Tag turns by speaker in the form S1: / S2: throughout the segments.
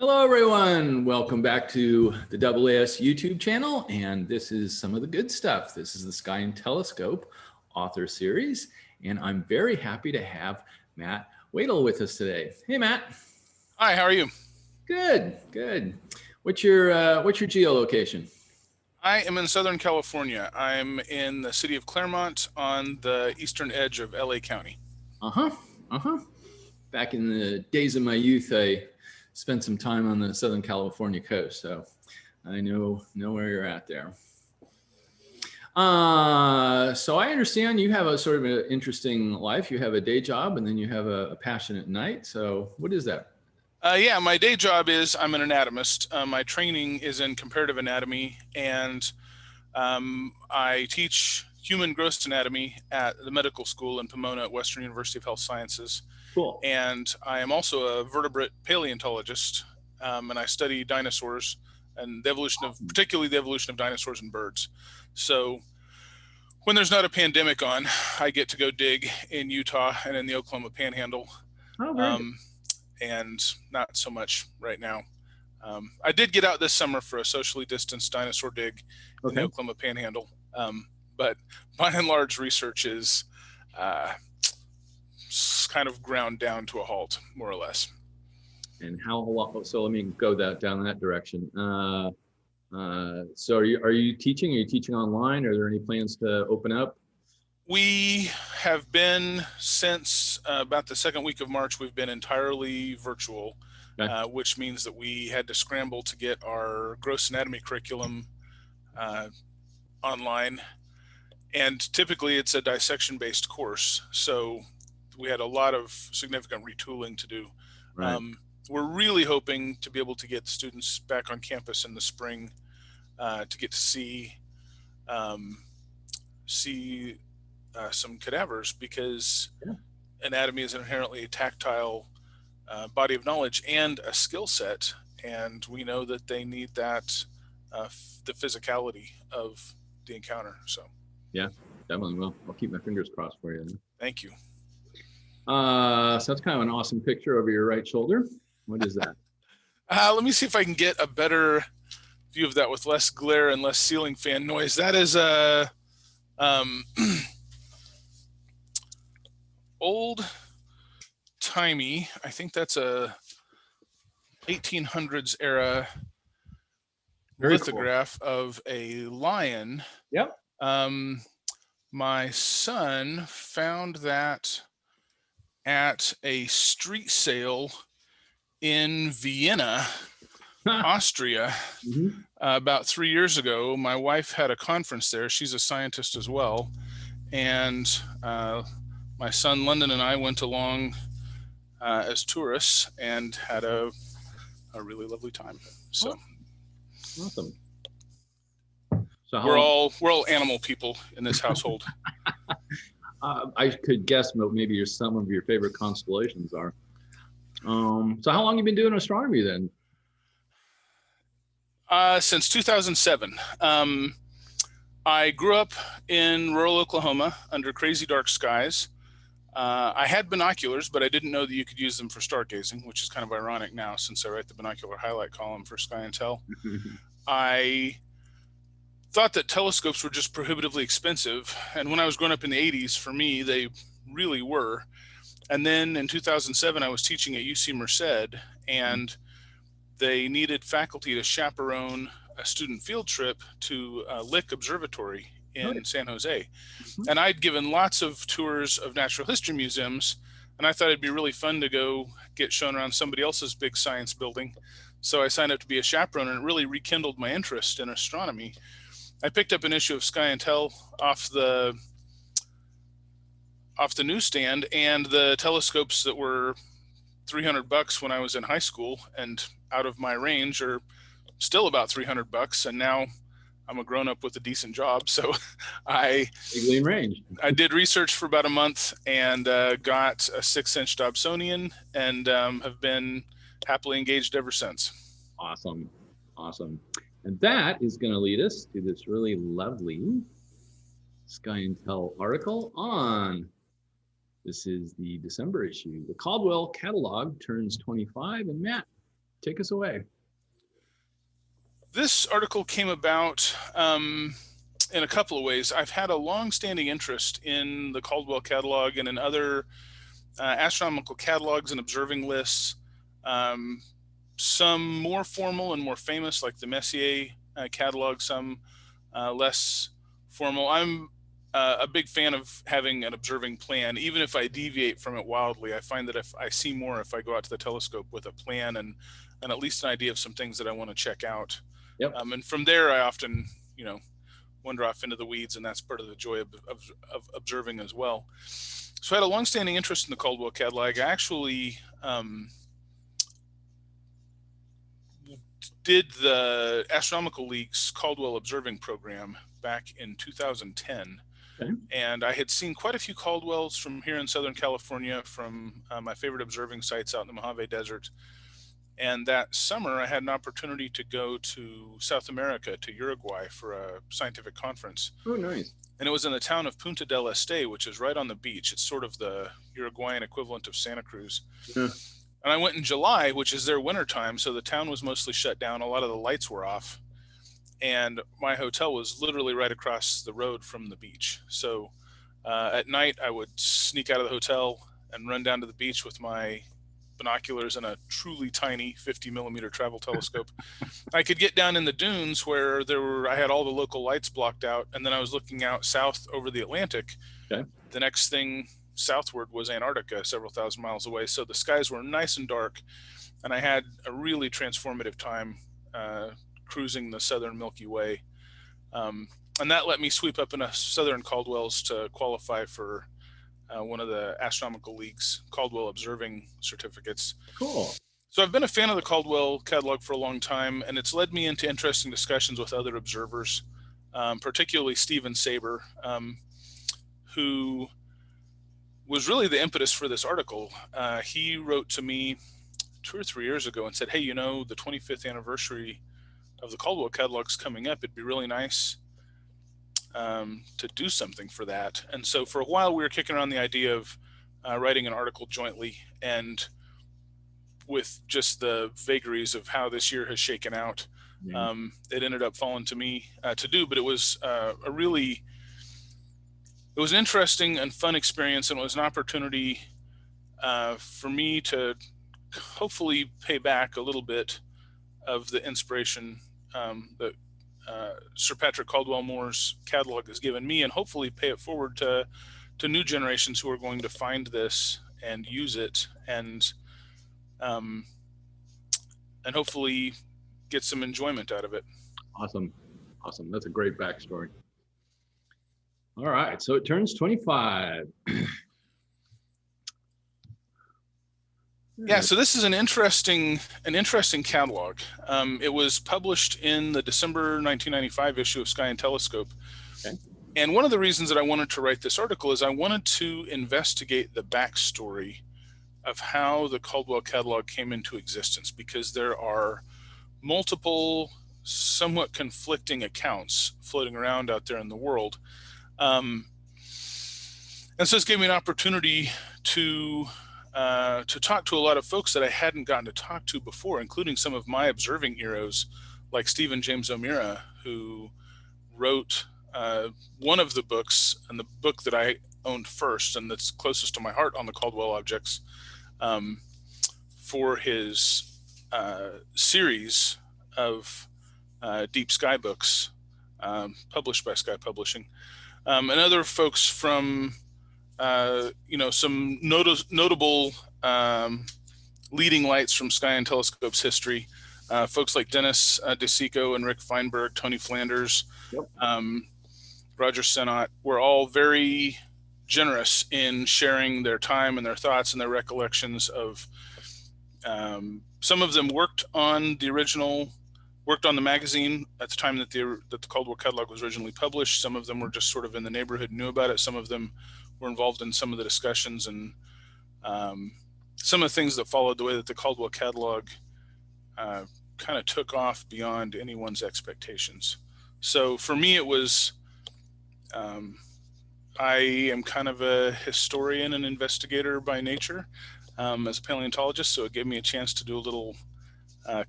S1: Hello, everyone. Welcome back to the AAS YouTube channel. And this is some of the good stuff. This is the Sky and Telescope author series. And I'm very happy to have Matt Wedel with us today. Hey, Matt.
S2: Hi, how are you?
S1: Good, good. What's your geolocation?
S2: I am in Southern California. I'm in the city of Claremont on the eastern edge of LA County.
S1: Back in the days of my youth, I spent some time on the Southern California coast, so I know where you're at there. So I understand you have a sort of an interesting life. You have a day job and then you have a passion at night. So what is that?
S2: Yeah, my day job is I'm an anatomist. My training is in comparative anatomy, and I teach human gross anatomy at the medical school in Pomona at Western University of Health Sciences.
S1: Cool.
S2: And I am also a vertebrate paleontologist, and I study dinosaurs and the evolution of, particularly the evolution of dinosaurs and birds. So when there's not a pandemic on, I get to go dig in Utah and in the Oklahoma Panhandle. And not so much right now. I did get out this summer for a socially distanced dinosaur dig in the Oklahoma Panhandle, but by and large, research is kind of ground down to a halt, more or less.
S1: And how long? So let me go down that direction. So are you teaching? Are you teaching online? Are there any plans to open up?
S2: We have been, since about the second week of March, we've been entirely virtual, which means that we had to scramble to get our gross anatomy curriculum online. And typically it's a dissection-based course, so we had a lot of significant retooling to do.
S1: Right.
S2: We're really hoping to be able to get students back on campus in the spring to get to see some cadavers, because anatomy is inherently a tactile body of knowledge and a skill set, and we know that they need that the physicality of the encounter. So
S1: yeah, definitely. Well, I'll keep my fingers crossed for you.
S2: Thank you.
S1: So that's kind of an awesome picture over your right shoulder. What is that?
S2: Let me see if I can get a better view of that with less glare and less ceiling fan noise. That is a old timey, I think that's a 1800s era lithograph of a lion.
S1: Yep.
S2: My son found that at a street sale in Vienna, Austria, about 3 years ago. My wife had a conference there. She's a scientist as well. And my son London and I went along as tourists and had a really lovely time. So
S1: awesome.
S2: So we're all animal people in this household.
S1: I could guess maybe some of your favorite constellations are. So how long have you been doing astronomy then?
S2: Since 2007. I grew up in rural Oklahoma under crazy dark skies. I had binoculars, but I didn't know that you could use them for stargazing, which is kind of ironic now since I write the binocular highlight column for Sky and Tel. I thought that telescopes were just prohibitively expensive. And when I was growing up in the 80s, for me, they really were. And then in 2007, I was teaching at UC Merced, and they needed faculty to chaperone a student field trip to Lick Observatory in San Jose. And I'd given lots of tours of natural history museums, and I thought it'd be really fun to go get shown around somebody else's big science building. So I signed up to be a chaperone, and it really rekindled my interest in astronomy. I picked up an issue of Sky and Tel off the newsstand, and the telescopes that were $300 when I was in high school and out of my range are still about $300, and now I'm a grown-up with a decent job. So I did research for about a month and got a 6-inch Dobsonian, and have been happily engaged ever since.
S1: Awesome. And that is going to lead us to this really lovely Sky and Tel article on, this is the December issue. The Caldwell Catalog turns 25. And Matt, Take us away.
S2: This article came about in a couple of ways. I've had a long-standing interest in the Caldwell Catalog and in other astronomical catalogs and observing lists. Some more formal and more famous, like the Messier Catalog, some less formal. I'm a big fan of having an observing plan, even if I deviate from it wildly. I find that if I see more if I go out to the telescope with a plan and at least an idea of some things that I want to check out.
S1: Yep.
S2: And from there, I often, wander off into the weeds, and that's part of the joy of observing as well. So I had a longstanding interest in the Caldwell Catalog. I actually did the Astronomical League's Caldwell Observing Program back in 2010.
S1: Okay.
S2: And I had seen quite a few Caldwells from here in Southern California, from my favorite observing sites out in the Mojave Desert. And that summer, I had an opportunity to go to South America, to Uruguay, for a scientific conference.
S1: Oh, nice.
S2: And it was in the town of Punta del Este, which is right on the beach. It's sort of the Uruguayan equivalent of Santa Cruz.
S1: Yeah.
S2: And I went in July, which is their winter time, so the town was mostly shut down. A lot of the lights were off. And my hotel was literally right across the road from the beach. So at night, I would sneak out of the hotel and run down to the beach with my binoculars and a truly tiny 50 millimeter travel telescope. I could get down in the dunes where I had all the local lights blocked out, and then I was looking out south over the Atlantic.
S1: Okay.
S2: The next thing southward was Antarctica, several thousand miles away. So the skies were nice and dark, and I had a really transformative time cruising the southern Milky Way. And that let me sweep up enough southern Caldwells to qualify for one of the Astronomical League's Caldwell Observing certificates.
S1: Cool.
S2: So I've been a fan of the Caldwell Catalog for a long time, and it's led me into interesting discussions with other observers, particularly Stephen Saber, who was really the impetus for this article. He wrote to me 2 or 3 years ago and said, hey, the 25th anniversary of the Caldwell Catalog's coming up. It'd be really nice to do something for that. And so for a while we were kicking around the idea of writing an article jointly, and with just the vagaries of how this year has shaken out, it ended up falling to me to do. But it was it was an interesting and fun experience, and it was an opportunity for me to hopefully pay back a little bit of the inspiration that Sir Patrick Caldwell Moore's catalog has given me, and hopefully pay it forward to new generations who are going to find this and use it, and hopefully get some enjoyment out of it.
S1: Awesome. That's a great backstory. All right, so it turns 25.
S2: Yeah, so this is an interesting catalog. It was published in the December 1995 issue of Sky and Telescope.
S1: Okay.
S2: And one of the reasons that I wanted to write this article is I wanted to investigate the backstory of how the Caldwell Catalog came into existence, because there are multiple, somewhat conflicting accounts floating around out there in the world. And so this gave me an opportunity to talk to a lot of folks that I hadn't gotten to talk to before, including some of my observing heroes, like Stephen James O'Meara, who wrote one of the books, and the book that I owned first and that's closest to my heart on the Caldwell objects, for his series of deep sky books published by Sky Publishing, and other folks from some notable leading lights from Sky and Telescope's history, folks like Dennis DeSico and Rick Feinberg, Tony Flanders,
S1: Yep.
S2: Roger Sennott, were all very generous in sharing their time and their thoughts and their recollections of, some of them worked on the magazine at the time that the Caldwell Catalog was originally published. Some of them were just sort of in the neighborhood, knew about it. Some of them were involved in some of the discussions, and some of the things that followed the way that the Caldwell Catalog kind of took off beyond anyone's expectations. So for me, it was, I am kind of a historian and investigator by nature as a paleontologist, so it gave me a chance to do a little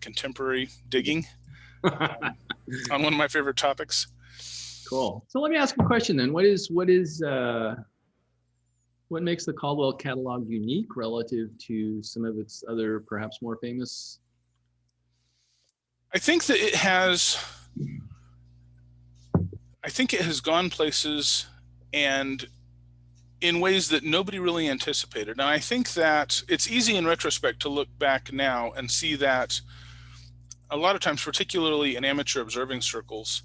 S2: contemporary digging on one of my favorite topics.
S1: Cool. So let me ask you a question then. What makes the Caldwell Catalog unique relative to some of its other, perhaps more famous?
S2: I think that it has gone places and in ways that nobody really anticipated. And I think that it's easy in retrospect to look back now and see that a lot of times, particularly in amateur observing circles,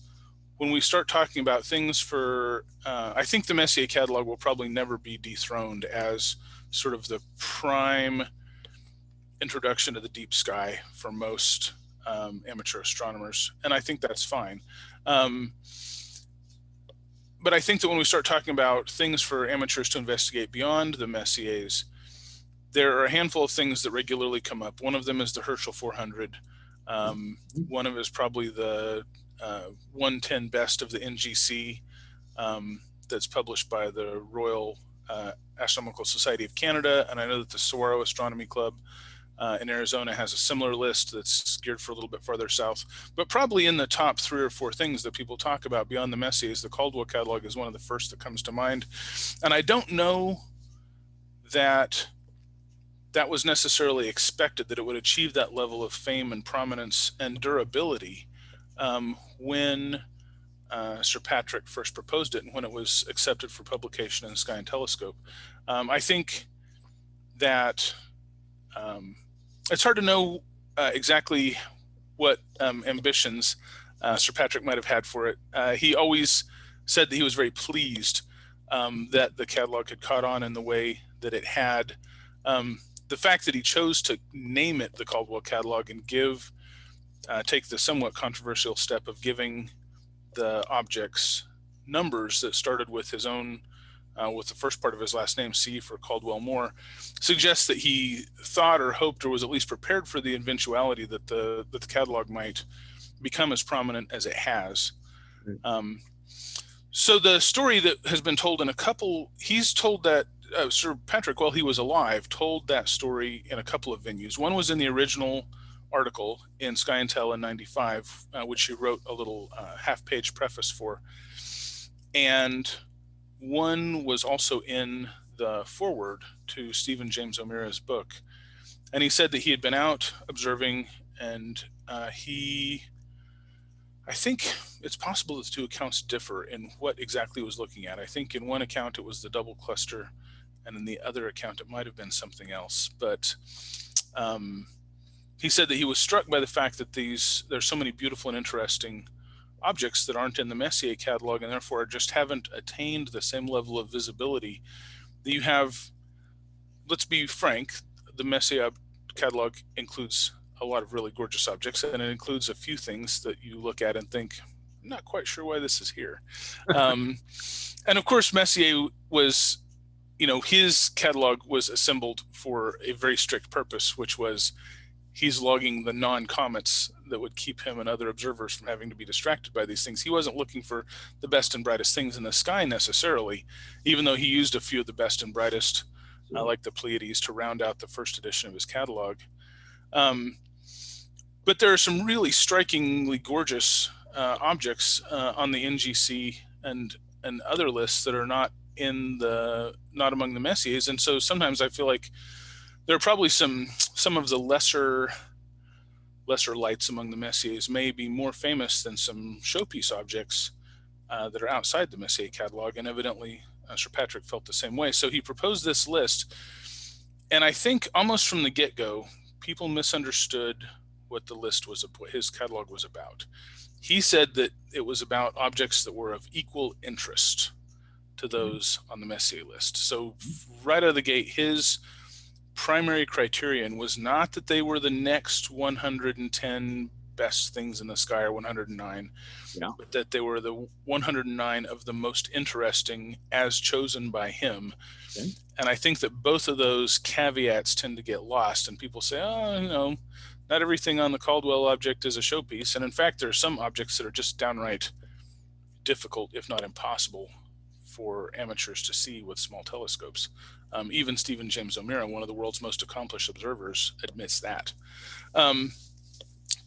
S2: when we start talking about things for, I think the Messier Catalog will probably never be dethroned as sort of the prime introduction to the deep sky for most amateur astronomers. And I think that's fine. But I think that when we start talking about things for amateurs to investigate beyond the Messiers, there are a handful of things that regularly come up. One of them is the Herschel 400. One of them is probably the 110 best of the NGC that's published by the Royal Astronomical Society of Canada. And I know that the Saguaro Astronomy Club in Arizona has a similar list that's geared for a little bit farther south. But probably in the top 3 or 4 things that people talk about beyond the Messiers, the Caldwell Catalog is one of the first that comes to mind. And I don't know that that was necessarily expected, that it would achieve that level of fame and prominence and durability when Sir Patrick first proposed it and when it was accepted for publication in the Sky and Telescope. I think that it's hard to know exactly what ambitions Sir Patrick might have had for it. He always said that he was very pleased that the catalog had caught on in the way that it had. The fact that he chose to name it the Caldwell Catalog and take the somewhat controversial step of giving the objects numbers that started with his own, with the first part of his last name, C for Caldwell Moore, suggests that he thought or hoped or was at least prepared for the eventuality that the catalog might become as prominent as it has. So the story that has been told in he's told that Sir Patrick, while he was alive, told that story in a couple of venues. One was in the original article in Sky and Tel in '95, which he wrote a little half-page preface for. And one was also in the foreword to Stephen James O'Meara's book. And he said that he had been out observing, and I think it's possible that the 2 accounts differ in what exactly he was looking at. I think in one account it was the double cluster, and in the other account it might have been something else. But he said that he was struck by the fact that there's so many beautiful and interesting objects that aren't in the Messier Catalog, and therefore just haven't attained the same level of visibility that you have. Let's be frank, the Messier Catalog includes a lot of really gorgeous objects, and it includes a few things that you look at and think, I'm not quite sure why this is here. And of course, Messier was, his catalog was assembled for a very strict purpose, which was he's logging the non-comets that would keep him and other observers from having to be distracted by these things. He wasn't looking for the best and brightest things in the sky necessarily, even though he used a few of the best and brightest, like the Pleiades, to round out the first edition of his catalog. But there are some really strikingly gorgeous objects on the NGC and other lists that are not among the Messiers. And so sometimes I feel like there are probably some of the lesser lights among the Messiers may be more famous than some showpiece objects that are outside the Messier Catalog. And evidently Sir Patrick felt the same way. So he proposed this list. And I think almost from the get-go, people misunderstood what his catalog was about. He said that it was about objects that were of equal interest to those on the Messier list. So right out of the gate, his primary criterion was not that they were the next 110 best things in the sky or 109, but that they were the 109 of the most interesting as chosen by him. Okay. And I think that both of those caveats tend to get lost, and people say, not everything on the Caldwell object is a showpiece. And in fact, there are some objects that are just downright difficult, if not impossible, for amateurs to see with small telescopes. Even Stephen James O'Meara, one of the world's most accomplished observers, admits that.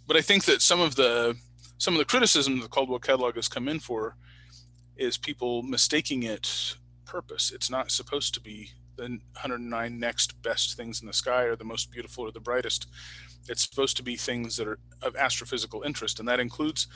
S2: but I think that some of the criticism the Caldwell Catalog has come in for is people mistaking it purpose. It's not supposed to be the 109 next best things in the sky or the most beautiful or the brightest. It's supposed to be things that are of astrophysical interest, and that includes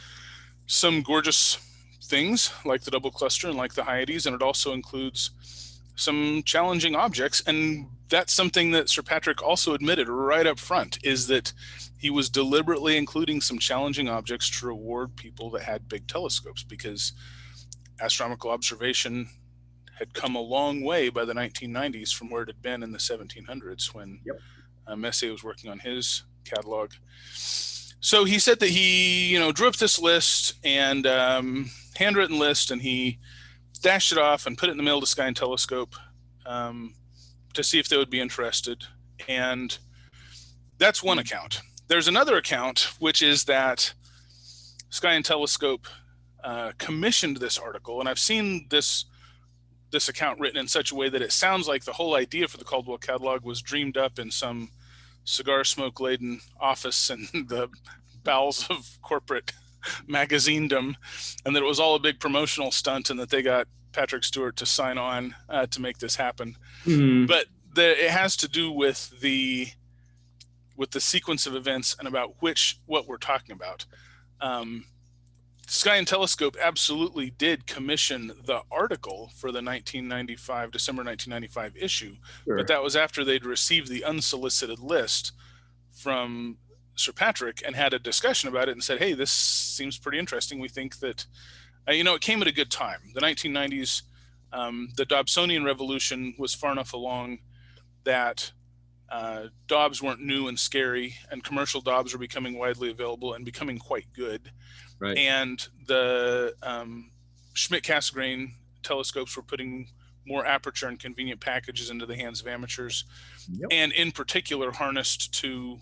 S2: some gorgeous things like the double cluster and like the Hyades, and it also includes some challenging objects. And that's something that Sir Patrick also admitted right up front, is that he was deliberately including some challenging objects to reward people that had big telescopes, because astronomical observation had come a long way by the 1990s from where it had been in the 1700s when Messier was working on his catalog. So he said that he, drew up this list and handwritten list, and he dashed it off and put it in the mail to Sky and Telescope to see if they would be interested. And that's one account. There's another account, which is that Sky and Telescope commissioned this article, and I've seen this account written in such a way that it sounds like the whole idea for the Caldwell Catalog was dreamed up in some cigar smoke laden office in the bowels of corporate magazinedom, and that it was all a big promotional stunt, and that they got Patrick Stewart to sign on to make this happen. But it has to do with the sequence of events and about what we're talking about. Sky and Telescope absolutely did commission the article for the December 1995 issue, but that was after they'd received the unsolicited list from Sir Patrick and had a discussion about it and said, hey, this seems pretty interesting. We think that, it came at a good time. The 1990s, the Dobsonian revolution was far enough along that Dobs weren't new and scary, and commercial Dobs were becoming widely available and becoming quite good. Right. And the Schmidt-Cassegrain telescopes were putting more aperture and convenient packages into the hands of amateurs, and in particular harnessed to,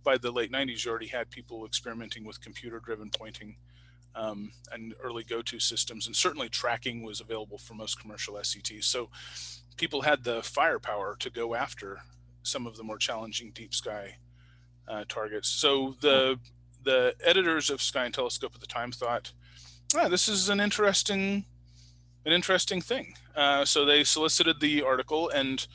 S2: by the late 90s, you already had people experimenting with computer-driven pointing and early go-to systems, and certainly tracking was available for most commercial SCTs. So people had the firepower to go after some of the more challenging deep sky targets. So the editors of Sky and Telescope at the time thought, this is an interesting thing. So they solicited the article, and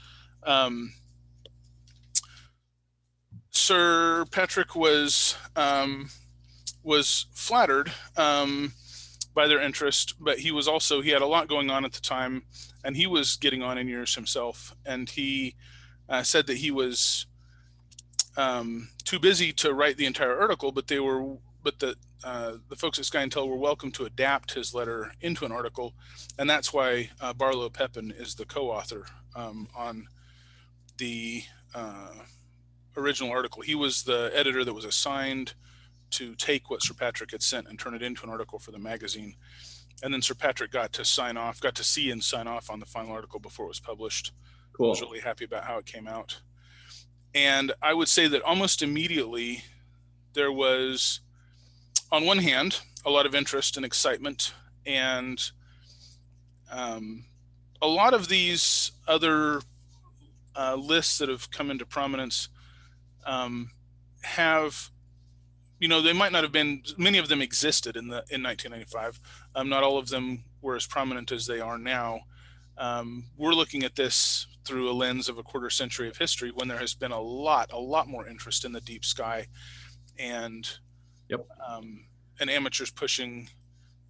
S2: Sir Patrick was flattered by their interest, but he had a lot going on at the time, and he was getting on in years himself, and he said that he was too busy to write the entire article, but the folks at Sky and Tel were welcome to adapt his letter into an article, and that's why Barlow Pepin is the co-author on the original article. He was the editor that was assigned to take what Sir Patrick had sent and turn it into an article for the magazine, and then Sir Patrick got to see and sign off on the final article before it was published. Cool. I was really happy about how it came out. And I would say that almost immediately there was, on one hand, a lot of interest and excitement, and a lot of these other lists that have come into prominence have, they might not have been, many of them existed in 1995. Not all of them were as prominent as they are now. We're looking at this through a lens of a quarter century of history, when there has been a lot more interest in the deep sky, and and amateurs pushing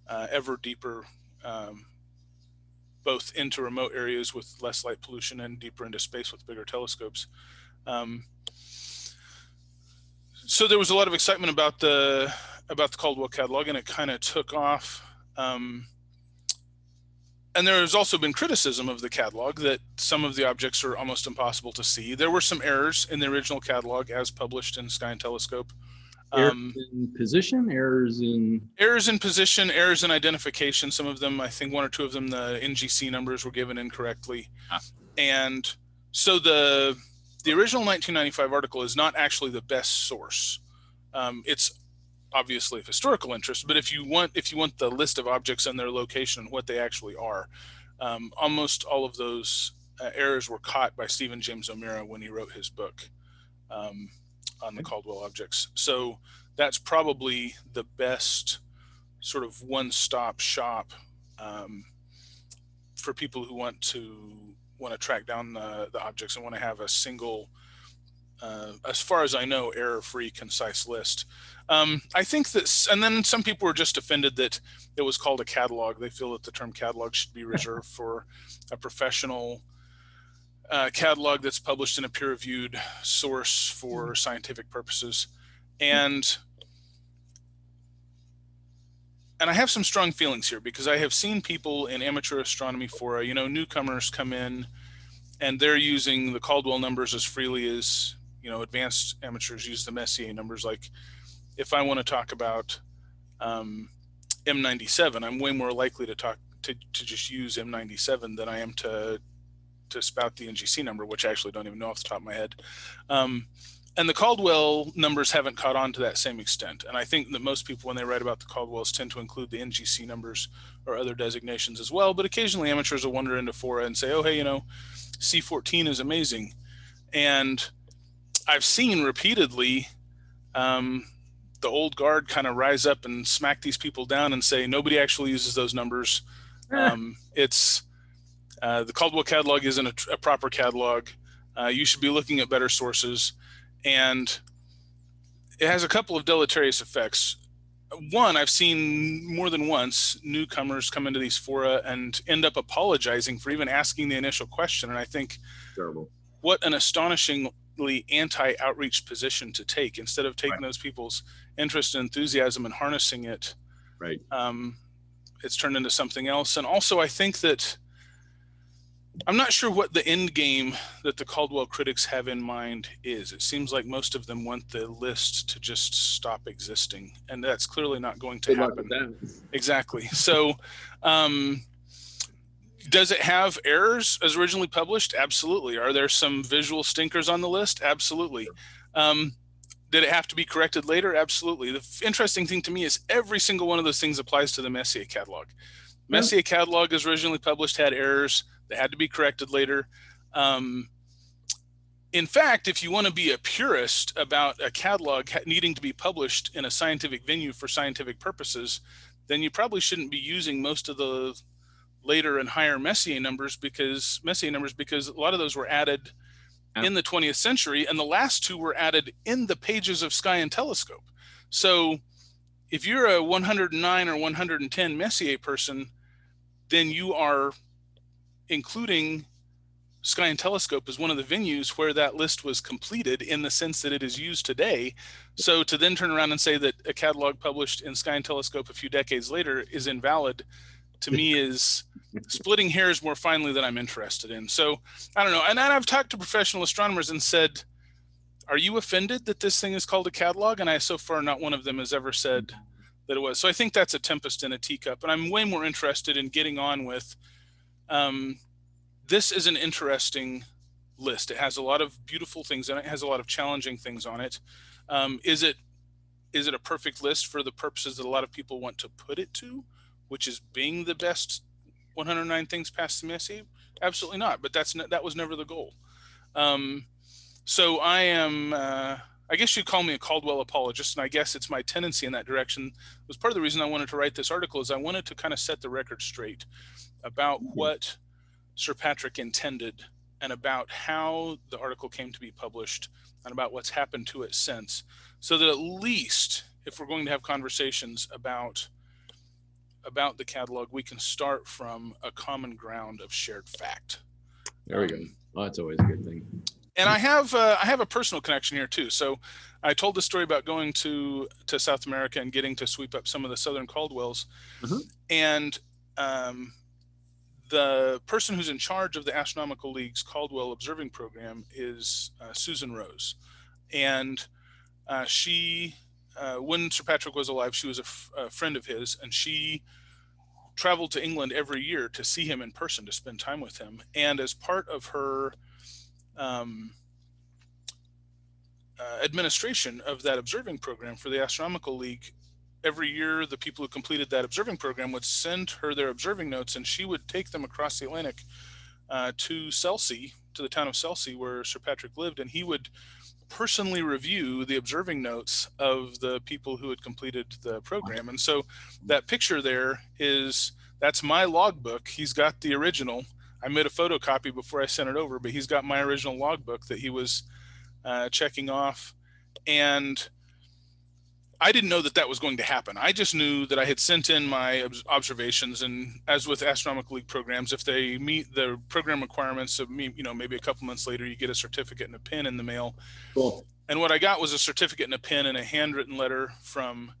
S2: ever deeper, both into remote areas with less light pollution and deeper into space with bigger telescopes. So there was a lot of excitement about the Caldwell Catalog, and it kind of took off. And there has also been criticism of the catalog that some of the objects are almost impossible to see. There were some errors in the original catalog as published in Sky and Telescope.
S1: Errors in position, errors in
S2: position, errors in identification. Some of them, I think one or two of them, the NGC numbers were given incorrectly. And so the original 1995 article is not actually the best source. It's obviously of historical interest, but if you want the list of objects and their location and what they actually are, almost all of those errors were caught by Stephen James O'Meara when he wrote his book. on the Caldwell objects. So that's probably the best sort of one-stop shop for people who want to track down the objects and want to have a single, as far as I know, error-free, concise list. I think that, and then some people were just offended that it was called a catalog. They feel that the term catalog should be reserved for a professional catalog that's published in a peer-reviewed source for scientific purposes. And I have some strong feelings here, because I have seen people in amateur astronomy fora, you know, newcomers come in and they're using the Caldwell numbers as freely as, you know, advanced amateurs use the Messier numbers. Like if I want to talk about M97, I'm way more likely to just use M97 than I am to spout the NGC number, which I actually don't even know off the top of my head. And the Caldwell numbers haven't caught on to that same extent. And I think that most people, when they write about the Caldwells, tend to include the NGC numbers or other designations as well. But occasionally amateurs will wander into fora and say, oh, hey, you know, C14 is amazing. And I've seen repeatedly the old guard kind of rise up and smack these people down and say, nobody actually uses those numbers. It's the Caldwell catalog isn't a proper catalog. You should be looking at better sources. And it has a couple of deleterious effects. One, I've seen more than once newcomers come into these fora and end up apologizing for even asking the initial question. And I think,
S3: terrible.
S2: What an astonishingly anti-outreach position to take. Instead of taking those people's interest and enthusiasm and harnessing it, it's turned into something else. And also, I think that I'm not sure what the end game that the Caldwell critics have in mind is. It seems like most of them want the list to just stop existing, and that's clearly not going to happen. Exactly. So does it have errors as originally published? Absolutely. Are there some visual stinkers on the list? Absolutely. Did it have to be corrected later? Absolutely. The interesting thing to me is every single one of those things applies to the Messier catalog. Messier catalog, as originally published, had errors. They had to be corrected later. In fact, if you want to be a purist about a catalog needing to be published in a scientific venue for scientific purposes, then you probably shouldn't be using most of the later and higher Messier numbers, because a lot of those were added in the 20th century, and the last two were added in the pages of Sky and Telescope. So if you're a 109 or 110 Messier person, then you are including Sky and Telescope as one of the venues where that list was completed in the sense that it is used today. So to then turn around and say that a catalog published in Sky and Telescope a few decades later is invalid, to me is splitting hairs more finely than I'm interested in. So I don't know. And I've talked to professional astronomers and said, are you offended that this thing is called a catalog? And so far, not one of them has ever said that it was. So I think that's a tempest in a teacup. And I'm way more interested in getting on with, this is an interesting list. It has a lot of beautiful things in it. It has a lot of challenging things on it. Is it a perfect list for the purposes that a lot of people want to put it to, which is being the best 109 things past the Messier? Absolutely not. But that was never the goal. So I am, I guess you'd call me a Caldwell apologist, and I guess it's my tendency in that direction. It was part of the reason I wanted to write this article, is I wanted to kind of set the record straight about what Sir Patrick intended, and about how the article came to be published, and about what's happened to it since, so that at least if we're going to have conversations about the catalog, we can start from a common ground of shared fact.
S3: There we go. Well, that's always a good thing.
S2: And I have a personal connection here too. So I told the story about going to South America and getting to sweep up some of the Southern Caldwells, and the person who's in charge of the Astronomical League's Caldwell observing program is Susan Rose. And she, when Sir Patrick was alive, she was a friend of his, and she traveled to England every year to see him in person, to spend time with him. And as part of her administration of that observing program for the Astronomical League, every year the people who completed that observing program would send her their observing notes, and she would take them across the Atlantic to Chelsea, to the town of Chelsea where Sir Patrick lived, and he would personally review the observing notes of the people who had completed the program. And so that picture there that's my logbook. He's got the original. I made a photocopy before I sent it over, but he's got my original logbook that he was checking off. And I didn't know that that was going to happen. I just knew that I had sent in my observations, and as with Astronomical League programs, if they meet the program requirements of maybe a couple months later, you get a certificate and a pin in the mail.
S1: Cool.
S2: And what I got was a certificate and a pin and a handwritten letter from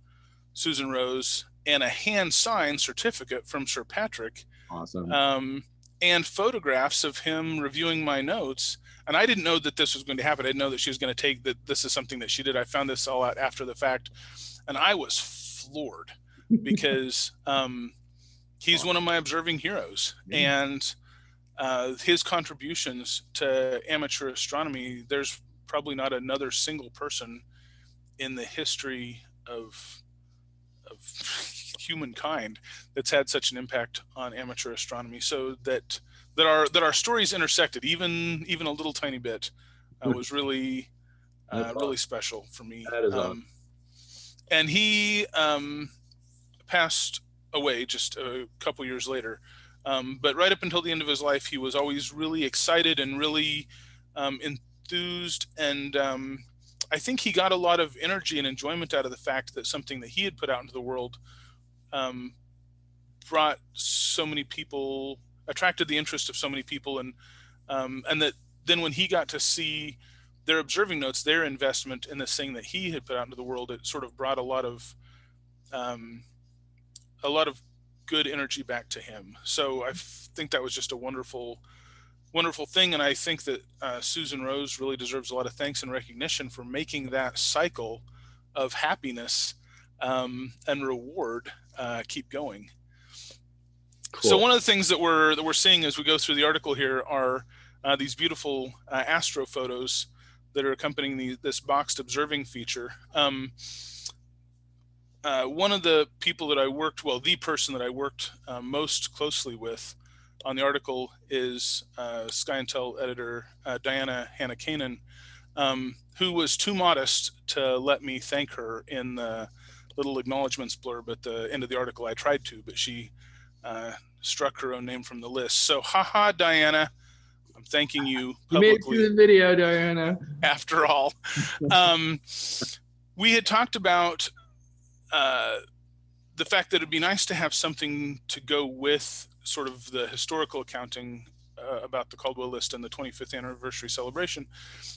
S2: Susan Rose and a hand-signed certificate from Sir Patrick.
S1: Awesome.
S2: And photographs of him reviewing my notes. And I didn't know that this was going to happen. I didn't know that she was going to take that. This is something that she did. I found this all out after the fact, and I was floored because he's one of my observing heroes, and his contributions to amateur astronomy. There's probably not another single person in the history of humankind that's had such an impact on amateur astronomy. So that our stories intersected even a little tiny bit was really really special for me.
S1: That is awesome.
S2: And he passed away just a couple years later, but right up until the end of his life, he was always really excited and really enthused, and I think he got a lot of energy and enjoyment out of the fact that something that he had put out into the world brought so many people, attracted the interest of so many people, and that then when he got to see their observing notes, their investment in this thing that he had put out into the world, it sort of brought a lot of good energy back to him. So I think that was just a wonderful thing, and I think that Susan Rose really deserves a lot of thanks and recognition for making that cycle of happiness and reward keep going. Cool. So one of the things that we're seeing as we go through the article here are these beautiful astro photos that are accompanying this boxed observing feature. One of the people that the person that I worked most closely with on the article is Sky and Tel editor Diana Hannah-Kanan, who was too modest to let me thank her in the little acknowledgments blurb at the end of the article. I tried to, but she struck her own name from the list. So, haha, Diana, I'm thanking you publicly.
S1: You made it through the video, Diana.
S2: After all, we had talked about the fact that it'd be nice to have something to go with sort of the historical accounting about the Caldwell list and the 25th anniversary celebration.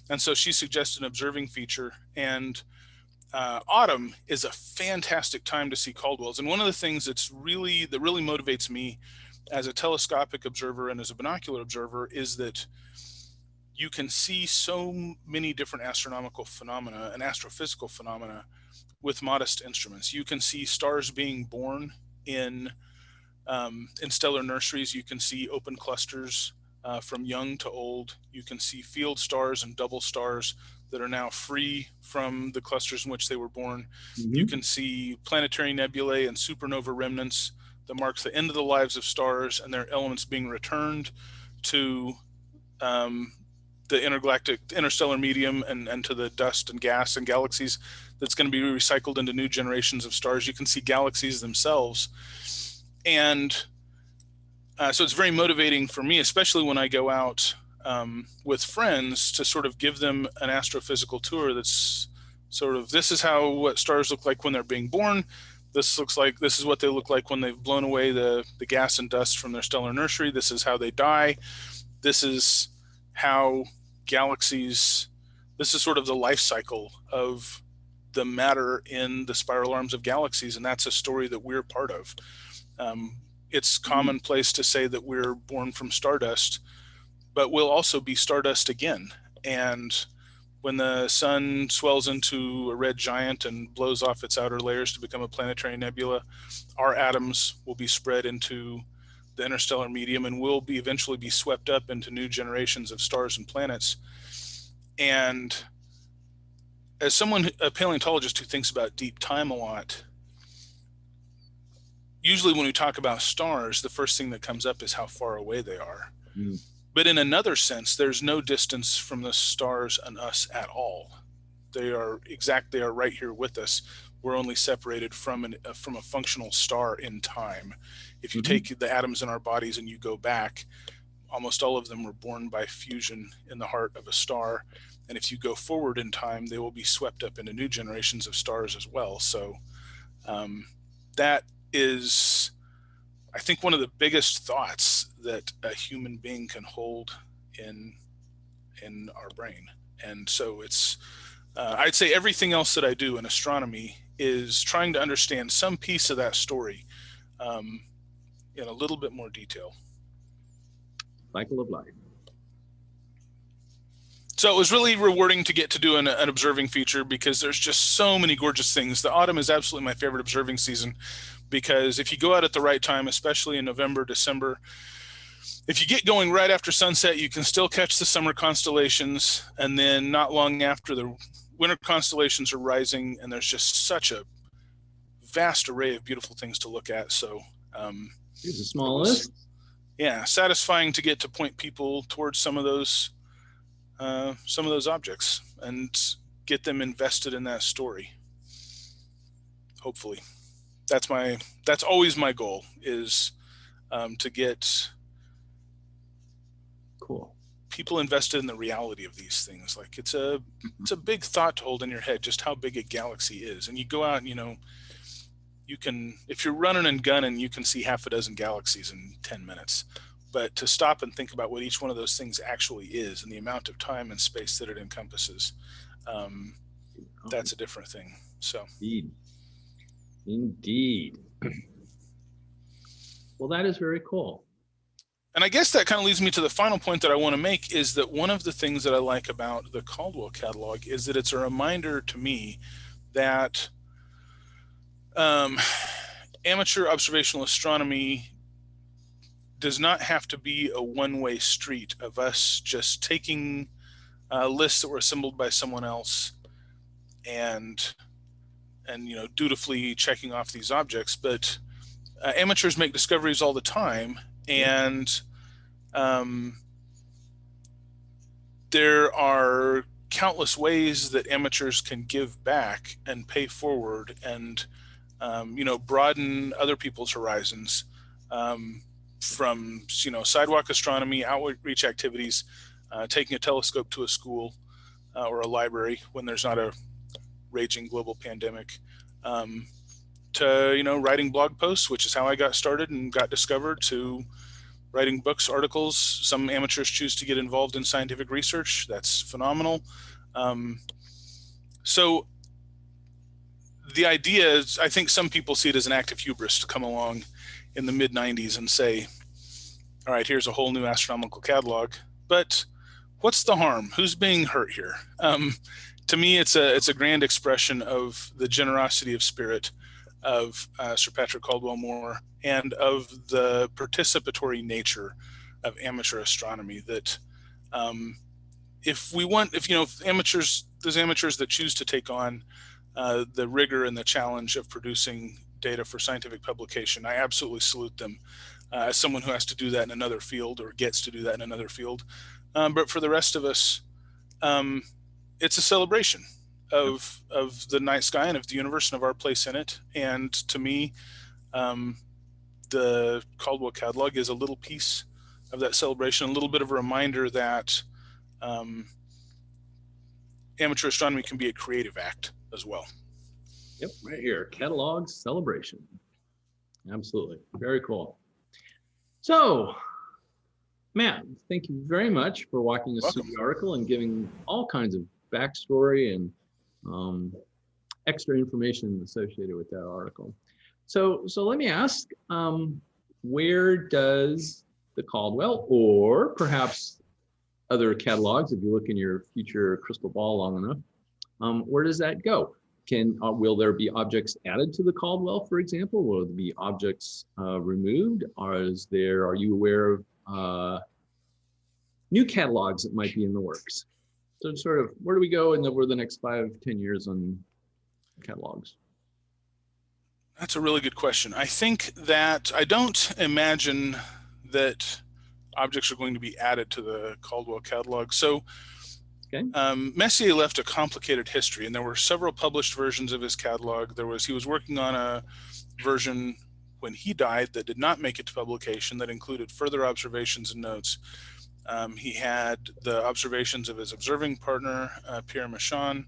S2: And so she suggested an observing feature, and autumn is a fantastic time to see Caldwells. And one of the things that really motivates me as a telescopic observer and as a binocular observer is that you can see so many different astronomical phenomena and astrophysical phenomena with modest instruments. You can see stars being born in stellar nurseries. You can see open clusters from young to old. You can see field stars and double stars that are now free from the clusters in which they were born. Mm-hmm. You can see planetary nebulae and supernova remnants that marks the end of the lives of stars and their elements being returned to the interstellar medium and to the dust and gas and galaxies that's going to be recycled into new generations of stars. You can see galaxies themselves. And so it's very motivating for me, especially when I go out with friends, to sort of give them an astrophysical tour that's sort of, this is what stars look like when they're being born. This is what they look like when they've blown away the gas and dust from their stellar nursery. This is how they die. This is how galaxies, this is sort of the life cycle of the matter in the spiral arms of galaxies. And that's a story that we're part of. It's commonplace to say that we're born from stardust, but we'll also be stardust again. And when the sun swells into a red giant and blows off its outer layers to become a planetary nebula, our atoms will be spread into the interstellar medium and will eventually be swept up into new generations of stars and planets. And as a paleontologist who thinks about deep time a lot, usually when we talk about stars, the first thing that comes up is how far away they are. Mm. But in another sense, there's no distance from the stars and us at all. They are right here with us. We're only separated from a functional star in time. If you take the atoms in our bodies and you go back, almost all of them were born by fusion in the heart of a star. And if you go forward in time, they will be swept up into new generations of stars as well. So that is, I think, one of the biggest thoughts that a human being can hold in our brain. And so it's, I'd say everything else that I do in astronomy is trying to understand some piece of that story in a little bit more detail.
S3: Cycle of life.
S2: So it was really rewarding to get to do an observing feature, because there's just so many gorgeous things. The autumn is absolutely my favorite observing season, because if you go out at the right time, especially in November, December, if you get going right after sunset, you can still catch the summer constellations. And then not long after, the winter constellations are rising, and there's just such a vast array of beautiful things to look at. So
S3: here's a small list.
S2: Yeah, satisfying to get to point people towards some of those objects and get them invested in that story. Hopefully, that's always my goal, is to get people invested in the reality of these things. Like, it's a big thought to hold in your head, just how big a galaxy is. And you go out and, you can, if you're running and gunning, you can see half a dozen galaxies in 10 minutes. But to stop and think about what each one of those things actually is and the amount of time and space that it encompasses, that's a different thing. So
S3: Indeed. Well, that is very cool.
S2: And I guess that kind of leads me to the final point that I want to make, is that one of the things that I like about the Caldwell Catalog is that it's a reminder to me that amateur observational astronomy does not have to be a one-way street of us just taking lists that were assembled by someone else and dutifully checking off these objects. But amateurs make discoveries all the time, and there are countless ways that amateurs can give back and pay forward and broaden other people's horizons, from sidewalk astronomy, outreach activities, taking a telescope to a school or a library when there's not a raging global pandemic, to writing blog posts, which is how I got started and got discovered, to writing books, articles. Some amateurs choose to get involved in scientific research. That's phenomenal. So the idea is, I think some people see it as an act of hubris to come along in the mid-90s and say, all right, here's a whole new astronomical catalog, but what's the harm? Who's being hurt here? To me, it's a grand expression of the generosity of spirit of Sir Patrick Caldwell Moore, and of the participatory nature of amateur astronomy. That if amateurs, those amateurs that choose to take on the rigor and the challenge of producing data for scientific publication, I absolutely salute them as someone who has to do that in another field, or gets to do that in another field. But for the rest of us, it's a celebration of the night sky and of the universe and of our place in it. And to me, the Caldwell Catalog is a little piece of that celebration, a little bit of a reminder that amateur astronomy can be a creative act as well.
S3: Yep, right here, catalog celebration. Absolutely, very cool. So, Matt, thank you very much for walking us through the article and giving all kinds of backstory and extra information associated with that article. So let me ask, where does the Caldwell, or perhaps other catalogs, if you look in your future crystal ball long enough, where does that go? Will there be objects added to the Caldwell, for example? Will there be objects removed? Or are you aware of new catalogs that might be in the works? So sort of, where do we go over the next 5-10 years on catalogs?
S2: That's a really good question. I think that I don't imagine that objects are going to be added to the Caldwell Catalog. So
S3: Okay.
S2: Messier left a complicated history, and there were several published versions of his catalog. He was working on a version when he died that did not make it to publication, that included further observations and notes. He had the observations of his observing partner, Pierre Michon,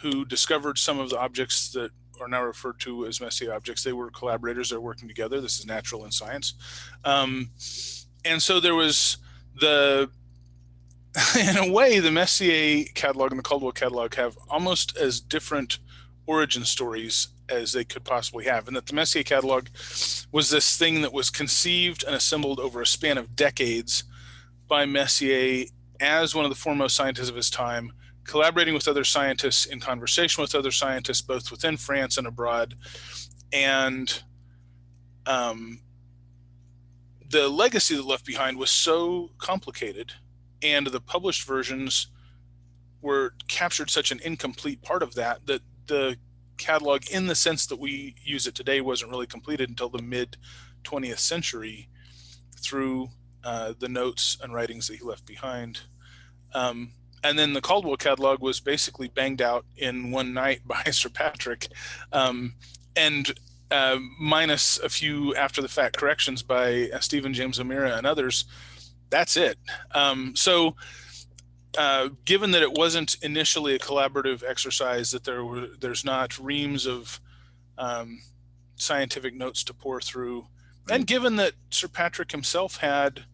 S2: who discovered some of the objects that are now referred to as Messier objects. They were collaborators. They're working together. This is natural in science. And so there was in a way, the Messier Catalog and the Caldwell Catalog have almost as different origin stories as they could possibly have, and that the Messier Catalog was this thing that was conceived and assembled over a span of decades by Messier as one of the foremost scientists of his time, collaborating with other scientists, in conversation with other scientists, both within France and abroad. And the legacy that left behind was so complicated, and the published versions were captured such an incomplete part of that, that the catalog, in the sense that we use it today, wasn't really completed until the mid 20th century through the notes and writings that he left behind. And then the Caldwell Catalog was basically banged out in one night by Sir Patrick, and minus a few after the fact corrections by Stephen James O'Meara and others. That's it. So given that it wasn't initially a collaborative exercise, that there's not reams of scientific notes to pour through, and given that Sir Patrick himself had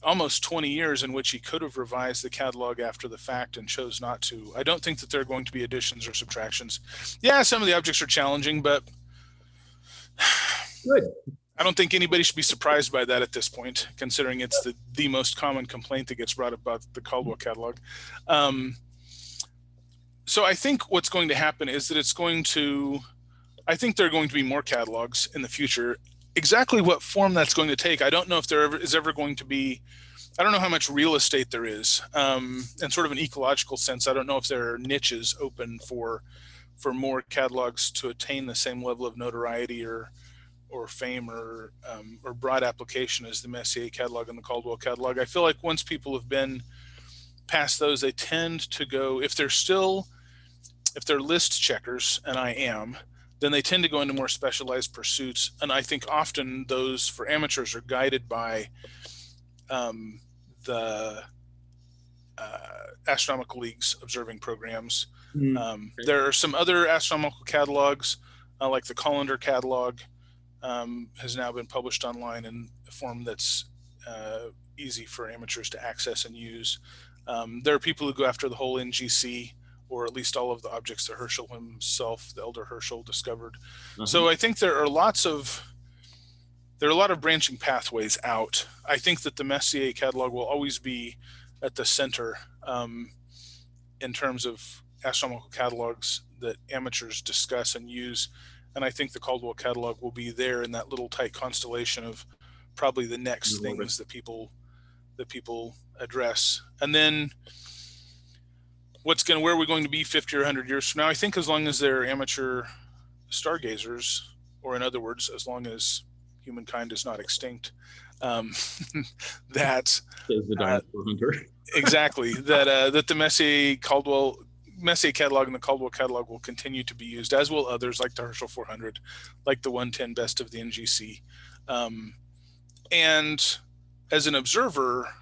S2: almost 20 years in which he could have revised the catalog after the fact and chose not to, I don't think that there are going to be additions or subtractions. Yeah, some of the objects are challenging, but
S3: good.
S2: I don't think anybody should be surprised by that at this point, considering it's the most common complaint that gets brought up about the Caldwell Catalog. So I think what's going to happen is that I think there are going to be more catalogs in the future. Exactly what form that's going to take, I don't know if there is ever going to be. I don't know how much real estate there is, in sort of an ecological sense. I don't know if there are niches open for more catalogs to attain the same level of notoriety or fame or broad application as the Messier Catalog and the Caldwell Catalog. I feel like once people have been past those, they tend to go, if they're list checkers, and I am, then they tend to go into more specialized pursuits. And I think often those for amateurs are guided by the Astronomical League's observing programs. There are some other astronomical catalogs, like the Colander Catalog, has now been published online in a form that's easy for amateurs to access and use. There are people who go after the whole NGC, or at least all of the objects that Herschel himself, the elder Herschel, discovered. So I think there are a lot of branching pathways out. I think that the Messier Catalog will always be at the center in terms of astronomical catalogs that amateurs discuss and use. And I think the Caldwell Catalog will be there in that little tight constellation of probably the next things that people address. And then where are we going to be 50 or 100 years from now? I think as long as they're amateur stargazers, or in other words, as long as humankind is not extinct, that
S3: says the dinosaur hunter.
S2: Exactly, that the Messier Catalog and the Caldwell Catalog will continue to be used, as will others like the Herschel 400, like the 110 Best of the NGC. And as an observer,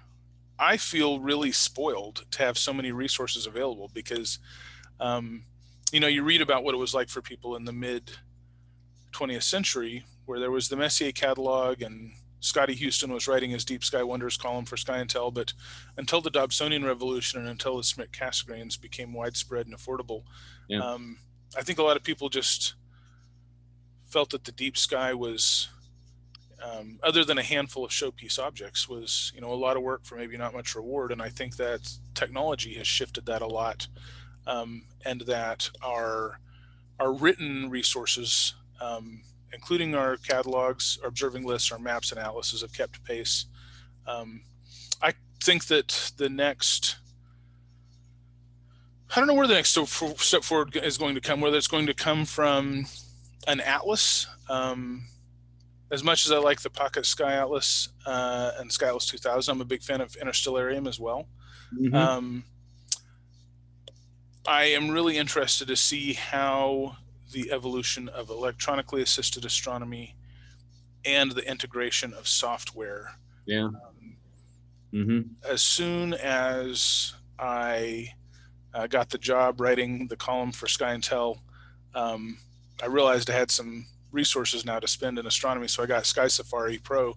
S2: I feel really spoiled to have so many resources available, because you read about what it was like for people in the mid 20th century, where there was the Messier Catalog and Scotty Houston was writing his Deep Sky Wonders column for Sky and Tel, but until the Dobsonian Revolution and until the Schmidt-Cassegrains became widespread and affordable, I think a lot of people just felt that the deep sky was, other than a handful of showpiece objects, was a lot of work for maybe not much reward. And I think that technology has shifted that a lot, and that our written resources, including our catalogs, our observing lists, our maps and atlases, have kept pace. I think that the next, I don't know where the next step forward is going to come, whether it's going to come from an atlas as much as I like the Pocket Sky Atlas and Sky Atlas 2000, I'm a big fan of Interstellarium as well. I am really interested to see how the evolution of electronically assisted astronomy and the integration of software. As soon as I got the job writing the column for Sky and Tel, I realized I had some resources now to spend in astronomy, so I got Sky Safari Pro,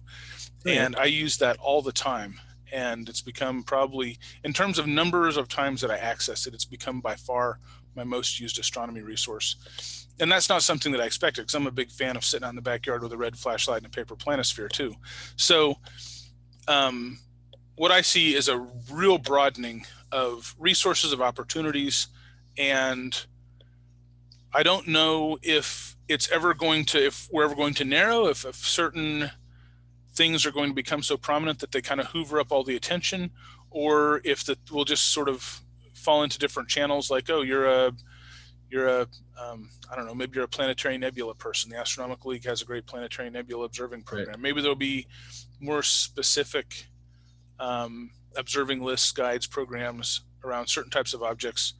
S2: and I use that all the time. And it's become probably, in terms of numbers of times that I access it, it's become by far my most used astronomy resource. And that's not something that I expected, because I'm a big fan of sitting out in the backyard with a red flashlight and a paper planisphere too. So what I see is a real broadening of resources, of opportunities, and I don't know if it's ever going to, if we're ever going to narrow, if certain things are going to become so prominent that they kind of hoover up all the attention, or if that will just sort of fall into different channels, like, oh, you're a I don't know, maybe you're a planetary nebula person. The Astronomical League has a great planetary nebula observing program. Maybe there'll be more specific observing lists, guides, programs around certain types of objects.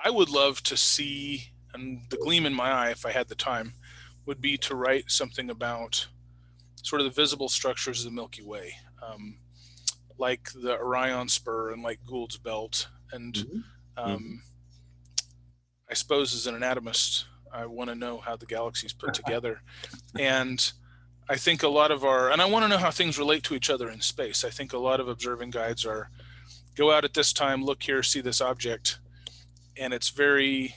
S2: I would love to see, and the gleam in my eye, if I had the time, would be to write something about sort of the visible structures of the Milky Way, like the Orion Spur and like Gould's Belt. And I suppose as an anatomist, I want to know how the galaxy's put together. And I think a lot of and I want to know how things relate to each other in space. I think a lot of observing guides are, go out at this time, look here, see this object. And it's very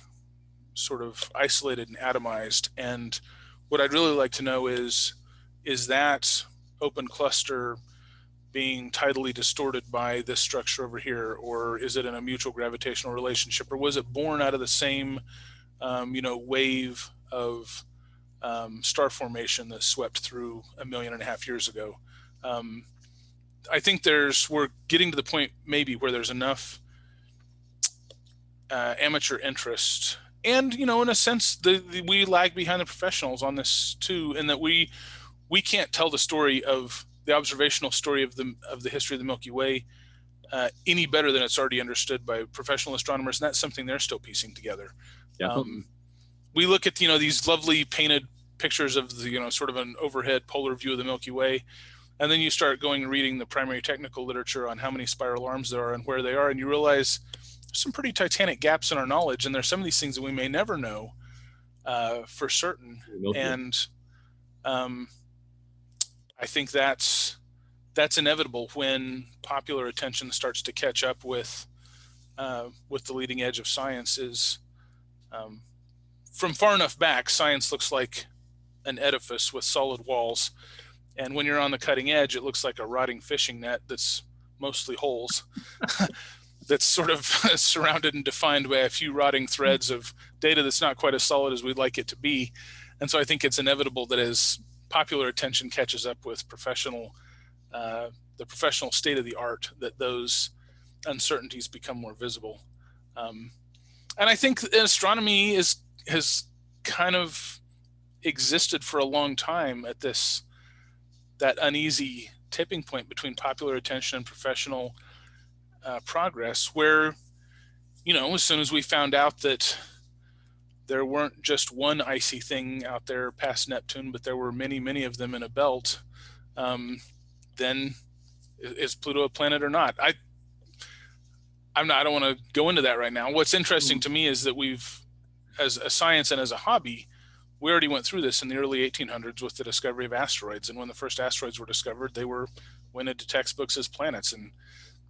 S2: sort of isolated and atomized. And what I'd really like to know is that open cluster being tidally distorted by this structure over here, or is it in a mutual gravitational relationship, or was it born out of the same, wave of star formation that swept through 1.5 million years ago? I think we're getting to the point maybe where there's enough amateur interest, and in a sense, we lag behind the professionals on this too, in that we can't tell the story of the observational story of the history of the Milky Way any better than it's already understood by professional astronomers, and that's something they're still piecing together. We look at these lovely painted pictures of the sort of an overhead polar view of the Milky Way, and then you start going and reading the primary technical literature on how many spiral arms there are and where they are, and you realize there's some pretty titanic gaps in our knowledge, and there's some of these things that we may never know for certain. And I think that's inevitable when popular attention starts to catch up with the leading edge of science. Is from far enough back, science looks like an edifice with solid walls, and when you're on the cutting edge, it looks like a rotting fishing net that's mostly holes. That's sort of surrounded and defined by a few rotting threads of data that's not quite as solid as we'd like it to be. And so I think it's inevitable that as popular attention catches up with the professional state of the art, that those uncertainties become more visible. And I think astronomy has kind of existed for a long time at that uneasy tipping point between popular attention and professional progress, where, as soon as we found out that there weren't just one icy thing out there past Neptune, but there were many, many of them in a belt, then is Pluto a planet or not? I don't want to go into that right now. What's interesting to me is that as a science and as a hobby, we already went through this in the early 1800s with the discovery of asteroids. And when the first asteroids were discovered, they went into textbooks as planets. And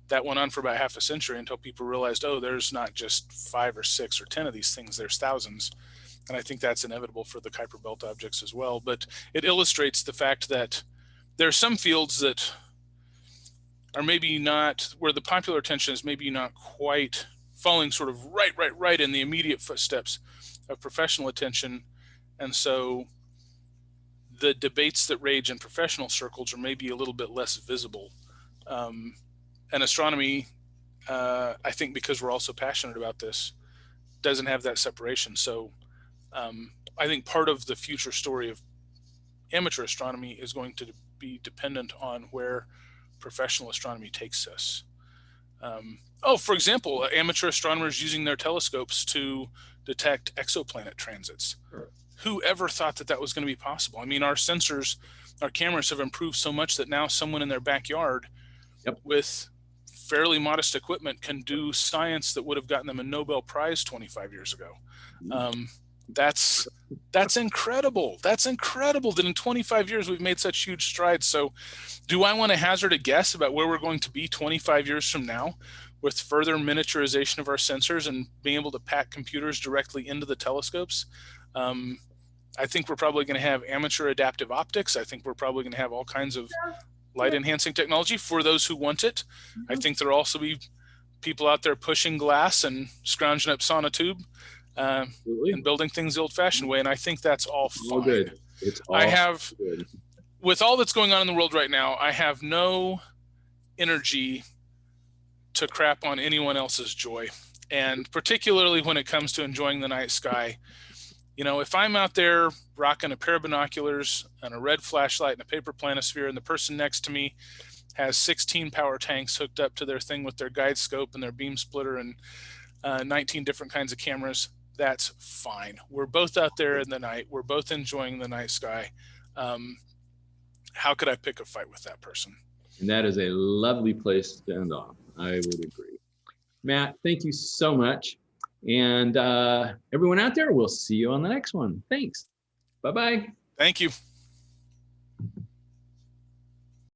S2: that went on for about half a century until people realized, oh, there's not just 5 or 6 or 10 of these things, there's thousands. And I think that's inevitable for the Kuiper Belt objects as well. But it illustrates the fact that there are some fields that are maybe not, where the popular attention is maybe not quite falling sort of right in the immediate footsteps of professional attention. And so the debates that rage in professional circles are maybe a little bit less visible. And astronomy, I think because we're also passionate about this, doesn't have that separation. So I think part of the future story of amateur astronomy is going to be dependent on where professional astronomy takes us. For example, amateur astronomers using their telescopes to detect exoplanet transits.
S3: Sure.
S2: Who ever thought that that was going to be possible? I mean, our sensors, our cameras have improved so much that now someone in their backyard with fairly modest equipment can do science that would have gotten them a Nobel Prize 25 years ago. That's incredible. That's incredible that in 25 years we've made such huge strides. So do I want to hazard a guess about where we're going to be 25 years from now with further miniaturization of our sensors and being able to pack computers directly into the telescopes? I think we're probably going to have amateur adaptive optics. I think we're probably going to have all kinds of light enhancing technology for those who want it. I think there'll also be people out there pushing glass and scrounging up sonotube and building things the old-fashioned way. And I think that's all fine.
S3: Good. It's all good.
S2: With all that's going on in the world right now, I have no energy to crap on anyone else's joy. And particularly when it comes to enjoying the night sky, you know, if I'm out there rocking a pair of binoculars and a red flashlight and a paper planisphere, and the person next to me has 16 power tanks hooked up to their thing with their guide scope and their beam splitter and 19 different kinds of cameras, that's fine. We're both out there in the night. We're both enjoying the night sky. How could I pick a fight with that person? And
S3: that is a lovely place to end off. I would agree. Matt, thank you so much. And everyone out there, we'll see you on the next one. Thanks. Bye-bye.
S2: Thank you.